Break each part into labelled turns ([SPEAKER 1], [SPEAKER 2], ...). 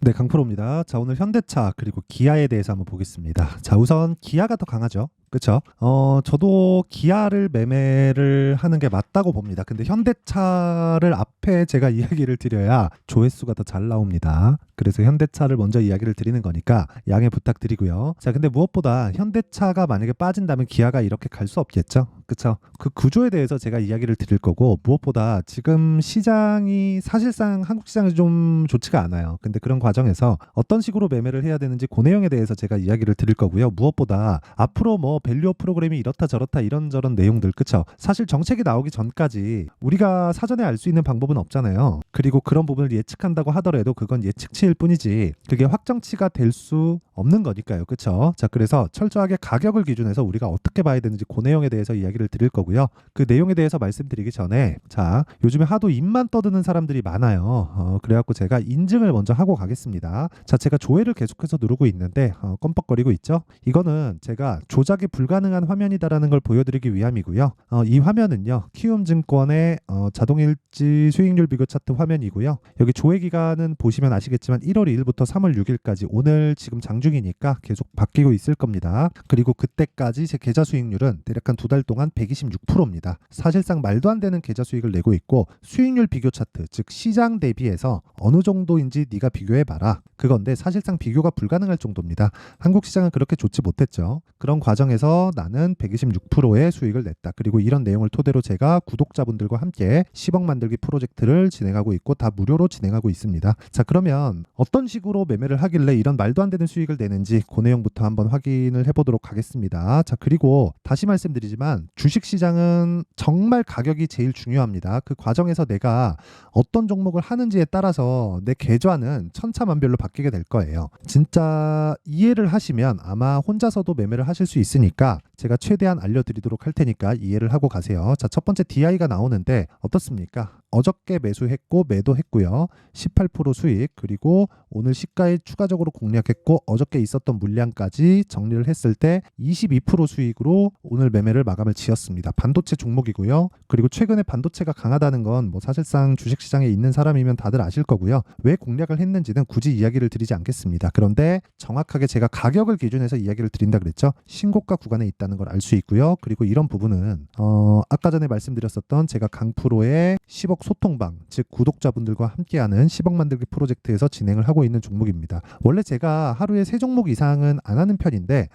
[SPEAKER 1] 네, 강프로입니다. 자, 오늘 현대차 그리고 기아에 대해서 한번 보겠습니다. 자, 우선 기아가 더 강하죠. 그렇죠? 저도 기아를 매매를 하는 게 맞다고 봅니다. 근데 현대차를 앞에 제가 이야기를 드려야 조회수가 더 잘 나옵니다. 그래서 현대차를 먼저 이야기를 드리는 거니까 양해 부탁드리고요. 자, 근데 무엇보다 현대차가 만약에 빠진다면 기아가 이렇게 갈 수 없겠죠. 그렇죠? 그 구조에 대해서 제가 이야기를 드릴 거고, 무엇보다 지금 시장이 사실상 한국 시장이 좀 좋지가 않아요. 근데 그런 과정에서 어떤 식으로 매매를 해야 되는지 그 내용에 대해서 제가 이야기를 드릴 거고요. 무엇보다 앞으로 뭐 밸류업 프로그램이 이렇다 저렇다 이런저런 내용들, 그쵸? 사실 정책이 나오기 전까지 우리가 사전에 알 수 있는 방법은 없잖아요. 그리고 그런 부분을 예측한다고 하더라도 그건 예측치일 뿐이지 그게 확정치가 될 수 없는 거니까요. 그쵸? 자, 그래서 철저하게 가격을 기준해서 우리가 어떻게 봐야 되는지 그 내용에 대해서 이야기를 드릴 거고요. 그 내용에 대해서 말씀드리기 전에, 자, 요즘에 하도 입만 떠드는 사람들이 많아요. 그래갖고 제가 인증을 먼저 하고 가겠습니다. 자, 제가 조회를 계속해서 누르고 있는데 껌뻑거리고 있죠? 이거는 제가 조작이 불가능한 화면이다라는 걸 보여드리기 위함이고요. 이 화면은요, 키움증권의 자동일지 수익률 비교 차트 화면이고요. 여기 조회 기간은 보시면 아시겠지만 1월 2일부터 3월 6일까지, 오늘 지금 장중이니까 계속 바뀌고 있을 겁니다. 그리고 그때까지 제 계좌 수익률은 대략 한 두 달 동안 126%입니다. 사실상 말도 안 되는 계좌 수익을 내고 있고, 수익률 비교 차트, 즉 시장 대비해서 어느 정도인지 네가 비교해봐라, 그건데 사실상 비교가 불가능할 정도입니다. 한국 시장은 그렇게 좋지 못했죠. 그런 과정에서 나는 126%의 수익을 냈다. 그리고 이런 내용을 토대로 제가 구독자분들과 함께 10억 만들기 프로젝트를 진행하고 있고, 다 무료로 진행하고 있습니다. 자, 그러면 어떤 식으로 매매를 하길래 이런 말도 안 되는 수익을 내는지 그 내용부터 한번 확인을 해보도록 하겠습니다. 자, 그리고 다시 말씀드리지만 주식시장은 정말 가격이 제일 중요합니다. 그 과정에서 내가 어떤 종목을 하는지에 따라서 내 계좌는 천차만별로 바뀌게 될 거예요. 진짜 이해를 하시면 아마 혼자서도 매매를 하실 수 있으니까 제가 최대한 알려드리도록 할 테니까 이해를 하고 가세요. 자, 첫 번째 DI가 나오는데 어떻습니까? 어저께 매수했고 매도했고요. 18% 수익, 그리고 오늘 시가에 추가적으로 공략했고 어저께 있었던 물량까지 정리를 했을 때 22% 수익으로 오늘 매매를 마감을 지었습니다. 반도체 종목이고요. 그리고 최근에 반도체가 강하다는 건 뭐 사실상 주식시장에 있는 사람이면 다들 아실 거고요. 왜 공략을 했는지는 굳이 이야기를 드리지 않겠습니다. 그런데 정확하게 제가 가격을 기준해서 이야기를 드린다 그랬죠. 신고가 구간에 있다는 걸 알 수 있고요. 그리고 이런 부분은 아까 전에 말씀드렸었던 제가 강프로의 10억 소통방, 즉 구독자분들과 함께하는 10억 만들기 프로젝트에서 진행을 하고 있는 종목입니다. 원래 제가 하루에 3종목 이상은 안 하는 편인데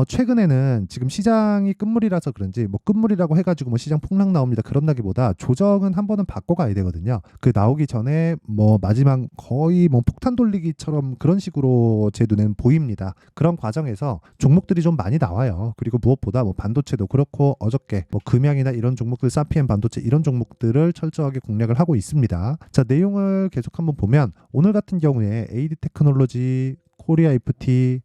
[SPEAKER 1] 최근에는 지금 시장이 끝물이라서 그런지 뭐 끝물이라고 해가지고 뭐 시장 폭락 나옵니다, 그런다기보다 조정은 한 번은 바꿔가야 되거든요. 그 나오기 전에 뭐 마지막 거의 뭐 폭탄 돌리기처럼 그런 식으로 제 눈에는 보입니다. 그런 과정에서 종목들이 좀 많이 나와요. 그리고 무엇보다 뭐 반도체도 그렇고 어저께 뭐 금양이나 이런 종목들, 사피엔 반도체 이런 종목들을 철저하게 공략을 하고 있습니다. 자, 내용을 계속 한번 보면 오늘 같은 경우에 AD 테크놀로지, 코리아 FT,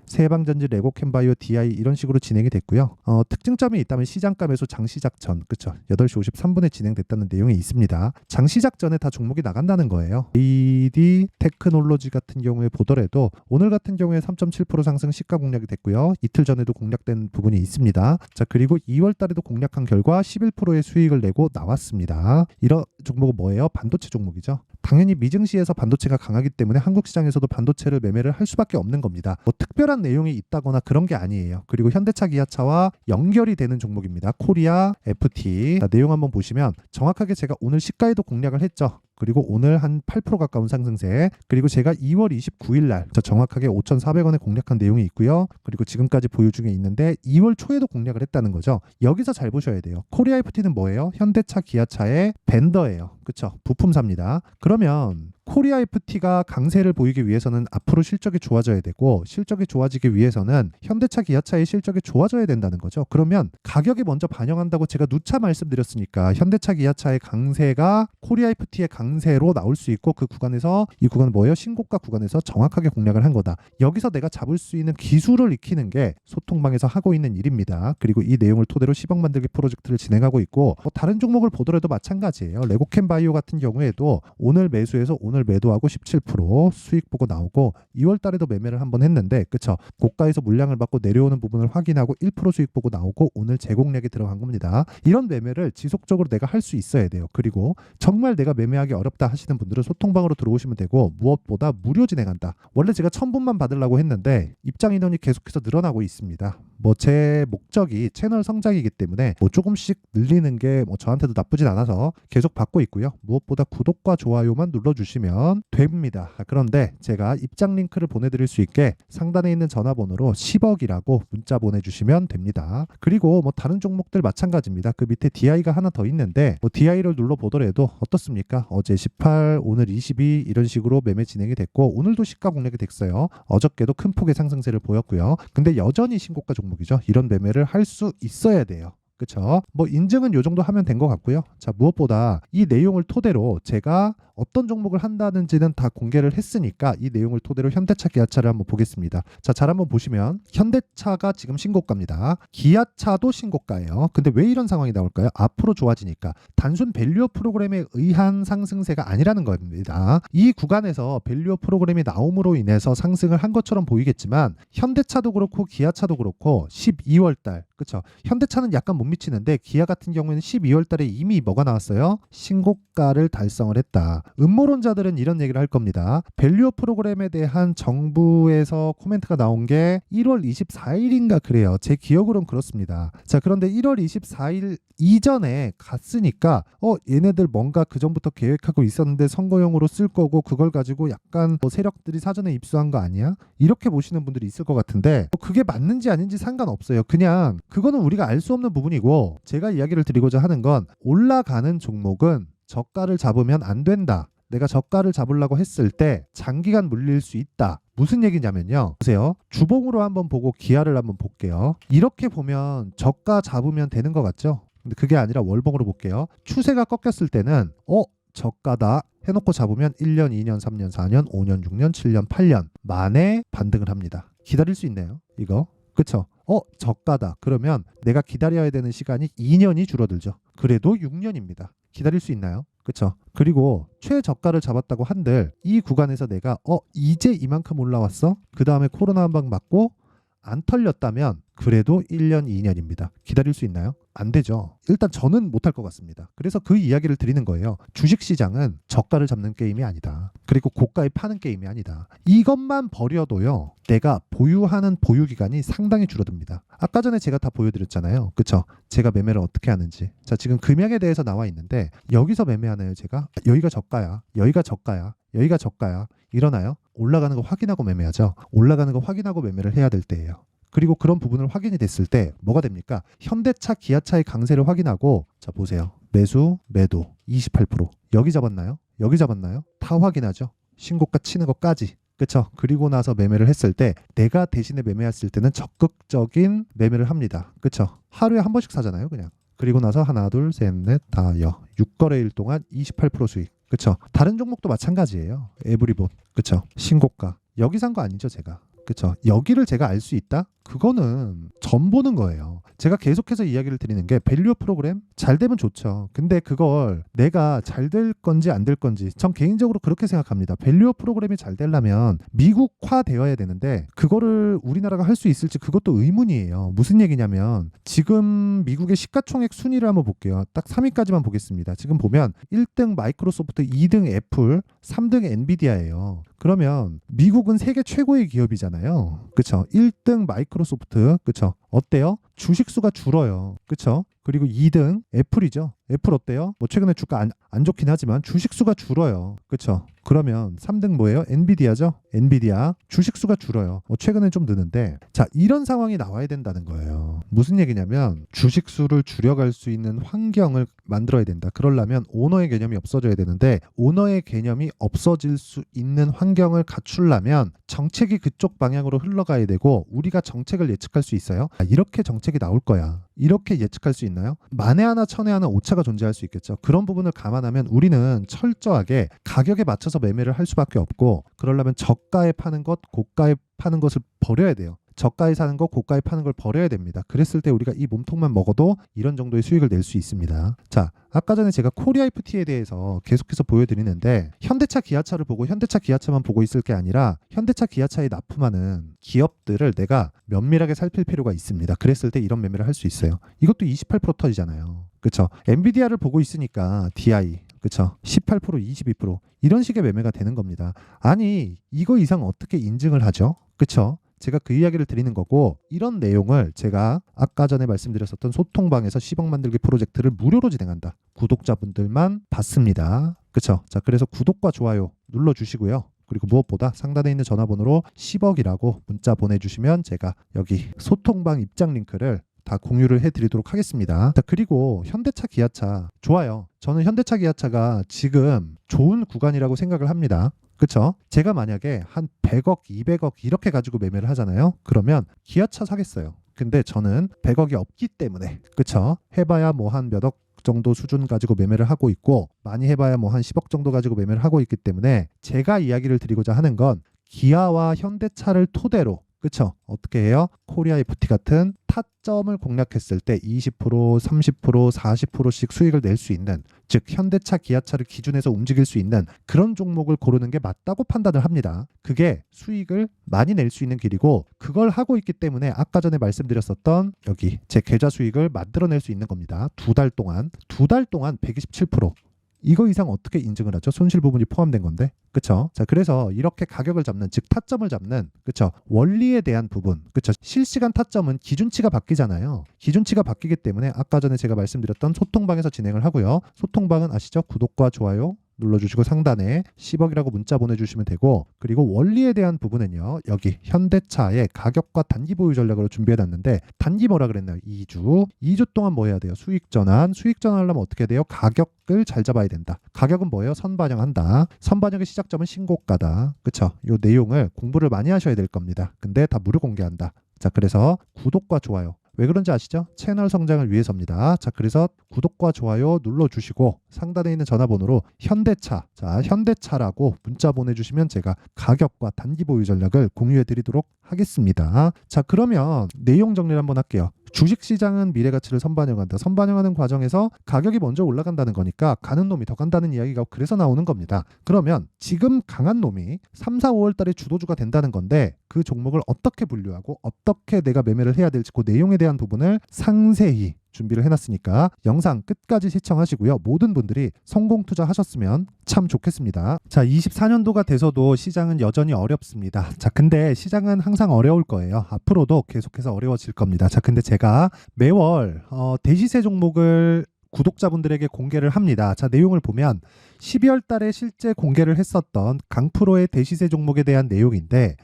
[SPEAKER 1] 세방전지, 레고캠바이오, DI 이런 식으로 진행이 됐고요. 특징점이 있다면 시장가 매수 장시작 전, 그쵸? 8시 53분에 진행됐다는 내용이 있습니다. 장시작 전에 다 종목이 나간다는 거예요. AD 테크놀로지 같은 경우에 보더라도 오늘 같은 경우에 3.7% 상승 시가 공략이 됐고요. 이틀 전에도 공략된 부분이 있습니다. 자, 그리고 2월 달에도 공략한 결과 11%의 수익을 내고 나왔습니다. 이런 종목은 뭐예요? 반도체 종목이죠. 당연히 미증시에서 반도체가 강하기 때문에 한국 시장에서도 반도체를 매매를 할 수밖에 없는 겁니다. 뭐 특별한 내용이 있다거나 그런 게 아니에요. 그리고 현대차, 기아차와 연결이 되는 종목입니다. 코리아 FT. 자, 내용 한번 보시면 정확하게 제가 오늘 시가에도 공략을 했죠. 그리고 오늘 한 8% 가까운 상승세, 그리고 제가 2월 29일 날 정확하게 5,400원에 공략한 내용이 있고요. 그리고 지금까지 보유 중에 있는데 2월 초에도 공략을 했다는 거죠. 여기서 잘 보셔야 돼요. 코리아 FT는 뭐예요? 현대차, 기아차의 벤더예요. 그쵸? 부품사입니다. 그러면 코리아 FT가 강세를 보이기 위해서는 앞으로 실적이 좋아져야 되고, 실적이 좋아지기 위해서는 현대차, 기아차의 실적이 좋아져야 된다는 거죠. 그러면 가격이 먼저 반영한다고 제가 누차 말씀드렸으니까 현대차, 기아차의 강세가 코리아 FT의 강세로 나올 수 있고, 그 구간에서, 이 구간은 뭐예요? 신고가 구간에서 정확하게 공략을 한 거다. 여기서 내가 잡을 수 있는 기술을 익히는 게 소통방에서 하고 있는 일입니다. 그리고 이 내용을 토대로 10억 만들기 프로젝트를 진행하고 있고, 다른 종목을 보더라도 마찬가지예요. 레고캠바이오 같은 경우에도 오늘 매수해서 오늘 오늘 매도하고 17% 수익 보고 나오고 2월 달에도 매매를 한번 했는데 그쵸? 고가에서 물량을 받고 내려오는 부분을 확인하고 1% 수익 보고 나오고 오늘 제공량이 들어간 겁니다. 이런 매매를 지속적으로 내가 할 수 있어야 돼요. 그리고 정말 내가 매매하기 어렵다 하시는 분들은 소통방으로 들어오시면 되고 무엇보다 무료 진행한다. 원래 제가 1000분만 받으려고 했는데 입장 인원이 계속해서 늘어나고 있습니다. 뭐 제 목적이 채널 성장이기 때문에 뭐 조금씩 늘리는 게 뭐 저한테도 나쁘진 않아서 계속 받고 있고요. 무엇보다 구독과 좋아요만 눌러주시면 됩니다. 그런데 제가 입장 링크를 보내드릴 수 있게 상단에 있는 전화번호로 10억이라고 문자 보내주시면 됩니다. 그리고 뭐 다른 종목들 마찬가지입니다. 그 밑에 DI가 하나 더 있는데 뭐 DI를 눌러보더라도 어떻습니까? 어제 18, 오늘 22 이런 식으로 매매 진행이 됐고 오늘도 시가 공략이 됐어요. 어저께도 큰 폭의 상승세를 보였고요. 근데 여전히 신고가 종목이죠. 이런 매매를 할 수 있어야 돼요. 그쵸? 뭐 인증은 요 정도 하면 된 것 같고요. 자, 무엇보다 이 내용을 토대로 제가 어떤 종목을 한다는지는 다 공개를 했으니까 이 내용을 토대로 현대차, 기아차를 한번 보겠습니다. 자, 잘 한번 보시면 현대차가 지금 신고가입니다. 기아차도 신고가예요. 근데 왜 이런 상황이 나올까요? 앞으로 좋아지니까. 단순 밸류업 프로그램에 의한 상승세가 아니라는 겁니다. 이 구간에서 밸류업 프로그램이 나옴으로 인해서 상승을 한 것처럼 보이겠지만 현대차도 그렇고 기아차도 그렇고 12월 달, 그쵸? 현대차는 약간 못 미치는데 기아 같은 경우에는 12월 달에 이미 뭐가 나왔어요? 신고가를 달성을 했다. 음모론자들은 이런 얘기를 할 겁니다. 밸류업 프로그램에 대한 정부에서 코멘트가 나온 게 1월 24일인가 그래요. 제 기억으로는 그렇습니다. 자, 그런데 1월 24일 이전에 갔으니까 얘네들 뭔가 그 전부터 계획하고 있었는데 선거용으로 쓸 거고 그걸 가지고 약간 뭐 세력들이 사전에 입수한 거 아니야? 이렇게 보시는 분들이 있을 것 같은데 그게 맞는지 아닌지 상관없어요. 그냥 그거는 우리가 알 수 없는 부분이고 제가 이야기를 드리고자 하는 건 올라가는 종목은 저가를 잡으면 안 된다. 내가 저가를 잡으려고 했을 때 장기간 물릴 수 있다. 무슨 얘기냐면요. 보세요. 주봉으로 한번 보고 기아를 한번 볼게요. 이렇게 보면 저가 잡으면 되는 것 같죠? 근데 그게 아니라 월봉으로 볼게요. 추세가 꺾였을 때는 저가다 해놓고 잡으면 1년, 2년, 3년, 4년, 5년, 6년, 7년, 8년 만에 반등을 합니다. 기다릴 수 있네요. 이거. 그쵸? 저가다. 그러면 내가 기다려야 되는 시간이 2년이 줄어들죠. 그래도 6년입니다. 기다릴 수 있나요? 그쵸? 그리고 최저가를 잡았다고 한들 이 구간에서 내가 이제 이만큼 올라왔어? 그 다음에 코로나 한 방 맞고 안 털렸다면 그래도 1년, 2년입니다. 기다릴 수 있나요? 안 되죠. 일단 저는 못할 것 같습니다. 그래서 그 이야기를 드리는 거예요. 주식시장은 저가를 잡는 게임이 아니다. 그리고 고가에 파는 게임이 아니다. 이것만 버려도요. 내가 보유하는 보유기간이 상당히 줄어듭니다. 아까 전에 제가 다 보여드렸잖아요. 그쵸? 제가 매매를 어떻게 하는지. 자, 지금 금액에 대해서 나와 있는데 여기서 매매하나요 제가? 여기가 저가야. 여기가 저가야. 여기가 저가야. 일어나요? 올라가는 거 확인하고 매매하죠. 올라가는 거 확인하고 매매를 해야 될 때예요. 그리고 그런 부분을 확인이 됐을 때 뭐가 됩니까? 현대차, 기아차의 강세를 확인하고 자 보세요. 매수, 매도 28%. 여기 잡았나요? 여기 잡았나요? 다 확인하죠. 신고가 치는 것까지. 그쵸? 그리고 나서 매매를 했을 때 내가 대신에 매매했을 때는 적극적인 매매를 합니다. 그쵸? 하루에 한 번씩 사잖아요. 그냥. 그리고 나서 하나, 둘, 셋, 넷, 다, 6거래일 동안 28% 수익. 그쵸? 다른 종목도 마찬가지예요. 에브리봇. 그쵸? 신고가. 여기 산 거 아니죠, 제가. 그쵸? 여기를 제가 알 수 있다? 그거는 점 보는 거예요. 제가 계속해서 이야기를 드리는 게 밸류업 프로그램 잘 되면 좋죠. 근데 그걸 내가 잘 될 건지 안 될 건지 전 개인적으로 그렇게 생각합니다. 밸류업 프로그램이 잘 되려면 미국화 되어야 되는데 그거를 우리나라가 할 수 있을지 그것도 의문이에요. 무슨 얘기냐면 지금 미국의 시가총액 순위를 한번 볼게요. 딱 3위까지만 보겠습니다. 지금 보면 1등 마이크로소프트, 2등 애플, 3등 엔비디아예요. 그러면 미국은 세계 최고의 기업이잖아요. 그쵸? 1등 마이크로소프트, 그쵸? 어때요? 주식 수가 줄어요. 그쵸? 그리고 2등 애플이죠. 애플 어때요? 뭐 최근에 주가 안 좋긴 하지만 주식 수가 줄어요. 그쵸? 그러면 3등 뭐예요? 엔비디아죠? 엔비디아 주식 수가 줄어요. 최근엔 좀 느는데 자 이런 상황이 나와야 된다는 거예요. 무슨 얘기냐면 주식 수를 줄여갈 수 있는 환경을 만들어야 된다. 그러려면 오너의 개념이 없어져야 되는데 오너의 개념이 없어질 수 있는 환경을 갖추려면 정책이 그쪽 방향으로 흘러가야 되고 우리가 정책을 예측할 수 있어요. 이렇게 정책이 나올 거야. 이렇게 예측할 수 있나요? 만에 하나 천에 하나 오차가 존재할 수 있겠죠. 그런 부분을 감안하면 우리는 철저하게 가격에 맞춰서 매매를 할 수밖에 없고 그러려면 저가에 파는 것, 고가에 파는 것을 버려야 돼요. 저가에 사는 거 고가에 파는 걸 버려야 됩니다. 그랬을 때 우리가 이 몸통만 먹어도 이런 정도의 수익을 낼 수 있습니다. 자, 아까 전에 제가 코리아 FT에 대해서 계속해서 보여드리는데 현대차 기아차를 보고 현대차 기아차만 보고 있을 게 아니라 현대차 기아차에 납품하는 기업들을 내가 면밀하게 살필 필요가 있습니다. 그랬을 때 이런 매매를 할 수 있어요. 이것도 28% 터지잖아요. 그쵸? 엔비디아를 보고 있으니까 DI 그쵸? 18%, 22% 이런 식의 매매가 되는 겁니다. 아니 이거 이상 어떻게 인증을 하죠? 그쵸? 제가 그 이야기를 드리는 거고 이런 내용을 제가 아까 전에 말씀드렸었던 소통방에서 10억 만들기 프로젝트를 무료로 진행한다. 구독자분들만 받습니다. 그쵸? 자, 그래서 구독과 좋아요 눌러주시고요. 그리고 무엇보다 상단에 있는 전화번호로 10억이라고 문자 보내주시면 제가 여기 소통방 입장 링크를 다 공유를 해드리도록 하겠습니다. 자, 그리고 현대차 기아차 좋아요. 저는 현대차 기아차가 지금 좋은 구간이라고 생각을 합니다. 그쵸? 제가 만약에 한 100억, 200억 이렇게 가지고 매매를 하잖아요. 그러면 기아차 사겠어요. 근데 저는 100억이 없기 때문에 그쵸? 해봐야 뭐 한 몇 억 정도 수준 가지고 매매를 하고 있고 많이 해봐야 뭐 한 10억 정도 가지고 매매를 하고 있기 때문에 제가 이야기를 드리고자 하는 건 기아와 현대차를 토대로 그쵸? 어떻게 해요? 코리아 FT 같은 타점을 공략했을 때 20%, 30%, 40%씩 수익을 낼 수 있는 즉 현대차, 기아차를 기준해서 움직일 수 있는 그런 종목을 고르는 게 맞다고 판단을 합니다. 그게 수익을 많이 낼 수 있는 길이고 그걸 하고 있기 때문에 아까 전에 말씀드렸었던 여기 제 계좌 수익을 만들어낼 수 있는 겁니다. 두 달 동안 127% 이거 이상 어떻게 인증을 하죠? 손실 부분이 포함된 건데. 그쵸? 자, 그래서 이렇게 가격을 잡는, 즉 타점을 잡는, 그쵸? 원리에 대한 부분, 그쵸? 실시간 타점은 기준치가 바뀌잖아요. 기준치가 바뀌기 때문에 아까 전에 제가 말씀드렸던 소통방에서 진행을 하고요. 소통방은 아시죠? 구독과 좋아요 눌러주시고 상단에 10억이라고 문자 보내주시면 되고 그리고 원리에 대한 부분은요. 여기 현대차의 가격과 단기 보유 전략으로 준비해놨는데 단기 뭐라 그랬나요? 2주 동안 뭐 해야 돼요? 수익 전환 하려면 어떻게 해야 돼요? 가격을 잘 잡아야 된다. 가격은 뭐예요? 선반영한다. 선반영의 시작점은 신고가다. 그쵸? 요 내용을 공부를 많이 하셔야 될 겁니다. 근데 다 무료 공개한다. 자, 그래서 구독과 좋아요 왜 그런지 아시죠? 채널 성장을 위해서입니다. 자, 그래서 구독과 좋아요 눌러주시고 상단에 있는 전화번호로 현대차, 자, 현대차라고 문자 보내주시면 제가 가격과 단기 보유 전략을 공유해드리도록 하겠습니다. 자, 그러면 내용 정리를 한번 할게요. 주식시장은 미래가치를 선반영한다. 선반영하는 과정에서 가격이 먼저 올라간다는 거니까 가는 놈이 더 간다는 이야기가 그래서 나오는 겁니다. 그러면 지금 강한 놈이 3, 4, 5월 달에 주도주가 된다는 건데 그 종목을 어떻게 분류하고 어떻게 내가 매매를 해야 될지 그 내용에 대한 부분을 상세히 준비를 해놨으니까 영상 끝까지 시청하시고요. 모든 분들이 성공 투자하셨으면 참 좋겠습니다. 자, 24년도가 돼서도 시장은 여전히 어렵습니다. 자, 근데 시장은 항상 어려울 거예요. 앞으로도 계속해서 어려워질 겁니다. 자, 근데 제가 매월 대시세 종목을 구독자분들에게 공개를 합니다. 자, 내용을 보면 12월 달에 실제 공개를 했었던 강프로의 대시세 종목에 대한 내용인데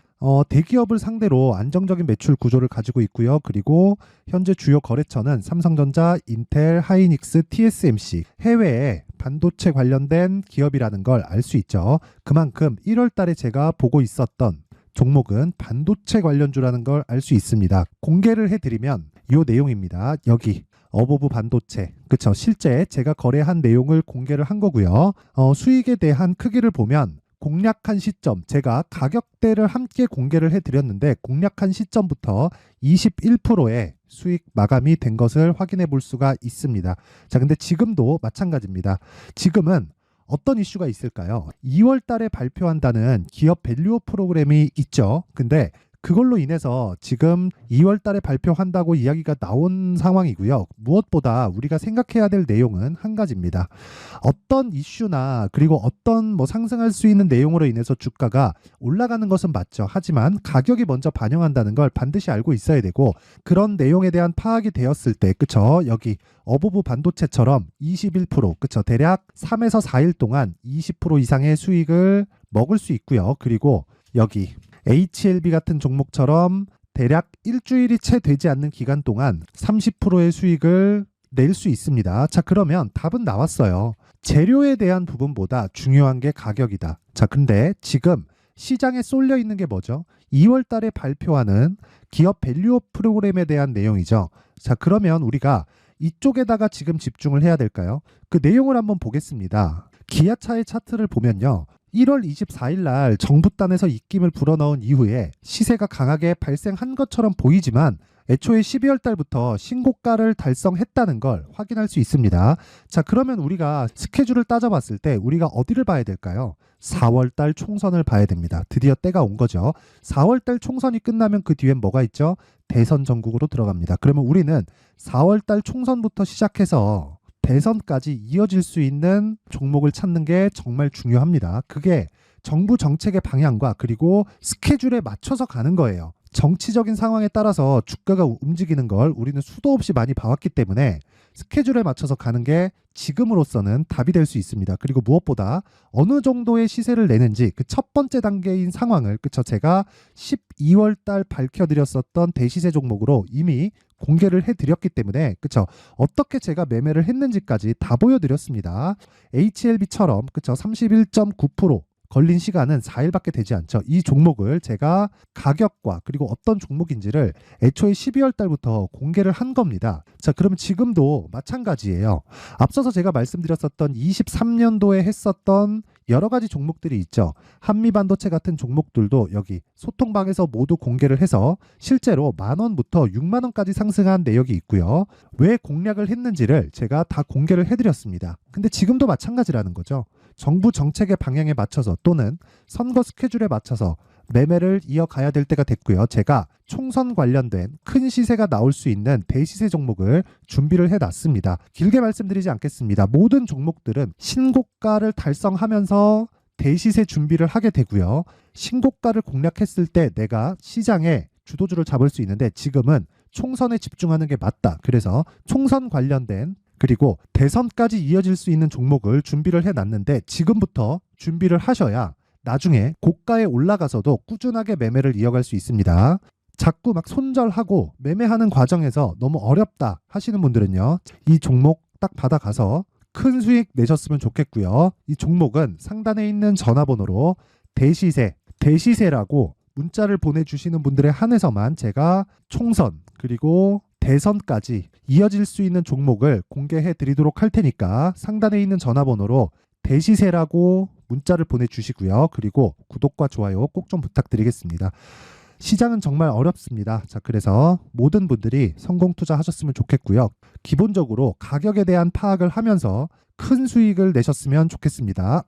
[SPEAKER 1] 대기업을 상대로 안정적인 매출 구조를 가지고 있고요. 그리고 현재 주요 거래처는 삼성전자, 인텔, 하이닉스, TSMC 해외에 반도체 관련된 기업이라는 걸 알 수 있죠. 그만큼 1월 달에 제가 보고 있었던 종목은 반도체 관련주라는 걸 알 수 있습니다. 공개를 해드리면 이 내용입니다. 여기 어보브 반도체, 그쵸? 실제 제가 거래한 내용을 공개를 한 거고요. 수익에 대한 크기를 보면 공략한 시점, 제가 가격대를 함께 공개를 해드렸는데 공략한 시점부터 21%의 수익 마감이 된 것을 확인해 볼 수가 있습니다. 자, 근데 지금도 마찬가지입니다. 지금은 어떤 이슈가 있을까요? 2월 달에 발표한다는 기업 밸류업 프로그램이 있죠. 근데 그걸로 인해서 지금 2월 달에 발표한다고 이야기가 나온 상황이고요. 무엇보다 우리가 생각해야 될 내용은 한 가지입니다. 어떤 이슈나 그리고 어떤 뭐 상승할 수 있는 내용으로 인해서 주가가 올라가는 것은 맞죠. 하지만 가격이 먼저 반영한다는 걸 반드시 알고 있어야 되고 그런 내용에 대한 파악이 되었을 때 그쵸? 여기 어보브 반도체처럼 21% 그쵸? 대략 3에서 4일 동안 20% 이상의 수익을 먹을 수 있고요. 그리고 여기 HLB 같은 종목처럼 대략 일주일이 채 되지 않는 기간 동안 30%의 수익을 낼 수 있습니다. 자, 그러면 답은 나왔어요. 재료에 대한 부분보다 중요한 게 가격이다. 자, 근데 지금 시장에 쏠려 있는 게 뭐죠? 2월 달에 발표하는 기업 밸류업 프로그램에 대한 내용이죠. 자, 그러면 우리가 이쪽에다가 지금 집중을 해야 될까요? 그 내용을 한번 보겠습니다. 기아차의 차트를 보면요. 1월 24일 날 정부단에서 입김을 불어넣은 이후에 시세가 강하게 발생한 것처럼 보이지만 애초에 12월 달부터 신고가를 달성했다는 걸 확인할 수 있습니다. 자, 그러면 우리가 스케줄을 따져봤을 때 우리가 어디를 봐야 될까요? 4월 달 총선을 봐야 됩니다. 드디어 때가 온 거죠. 4월 달 총선이 끝나면 그 뒤엔 뭐가 있죠? 대선 전국으로 들어갑니다. 그러면 우리는 4월 달 총선부터 시작해서 대선까지 이어질 수 있는 종목을 찾는 게 정말 중요합니다. 그게 정부 정책의 방향과 그리고 스케줄에 맞춰서 가는 거예요. 정치적인 상황에 따라서 주가가 움직이는 걸 우리는 수도 없이 많이 봐왔기 때문에 스케줄에 맞춰서 가는 게 지금으로서는 답이 될 수 있습니다. 그리고 무엇보다 어느 정도의 시세를 내는지 그 첫 번째 단계인 상황을 그쵸 제가 12월 달 밝혀드렸었던 대시세 종목으로 이미 공개를 해드렸기 때문에 그쵸 어떻게 제가 매매를 했는지까지 다 보여드렸습니다. HLB처럼 그쵸 31.9% 걸린 시간은 4일밖에 되지 않죠. 이 종목을 제가 가격과 그리고 어떤 종목인지를 애초에 12월 달부터 공개를 한 겁니다. 자, 그러면 지금도 마찬가지예요. 앞서서 제가 말씀드렸었던 23년도에 했었던 여러 가지 종목들이 있죠. 한미반도체 같은 종목들도 여기 소통방에서 모두 공개를 해서 실제로 10,000원부터 60,000원까지 상승한 내역이 있고요. 왜 공략을 했는지를 제가 다 공개를 해드렸습니다. 근데 지금도 마찬가지라는 거죠. 정부 정책의 방향에 맞춰서 또는 선거 스케줄에 맞춰서 매매를 이어가야 될 때가 됐고요. 제가 총선 관련된 큰 시세가 나올 수 있는 대시세 종목을 준비를 해놨습니다. 길게 말씀드리지 않겠습니다. 모든 종목들은 신고가를 달성하면서 대시세 준비를 하게 되고요. 신고가를 공략했을 때 내가 시장에 주도주를 잡을 수 있는데 지금은 총선에 집중하는 게 맞다. 그래서 총선 관련된 그리고 대선까지 이어질 수 있는 종목을 준비를 해놨는데 지금부터 준비를 하셔야 나중에 고가에 올라가서도 꾸준하게 매매를 이어갈 수 있습니다. 자꾸 막 손절하고 매매하는 과정에서 너무 어렵다 하시는 분들은요. 이 종목 딱 받아가서 큰 수익 내셨으면 좋겠고요. 이 종목은 상단에 있는 전화번호로 대시세라고 문자를 보내주시는 분들에 한해서만 제가 총선 그리고 대선까지 이어질 수 있는 종목을 공개해 드리도록 할 테니까 상단에 있는 전화번호로 대시세라고 문자를 보내주시고요. 그리고 구독과 좋아요 꼭 좀 부탁드리겠습니다. 시장은 정말 어렵습니다. 자, 그래서 모든 분들이 성공 투자하셨으면 좋겠고요. 기본적으로 가격에 대한 파악을 하면서 큰 수익을 내셨으면 좋겠습니다.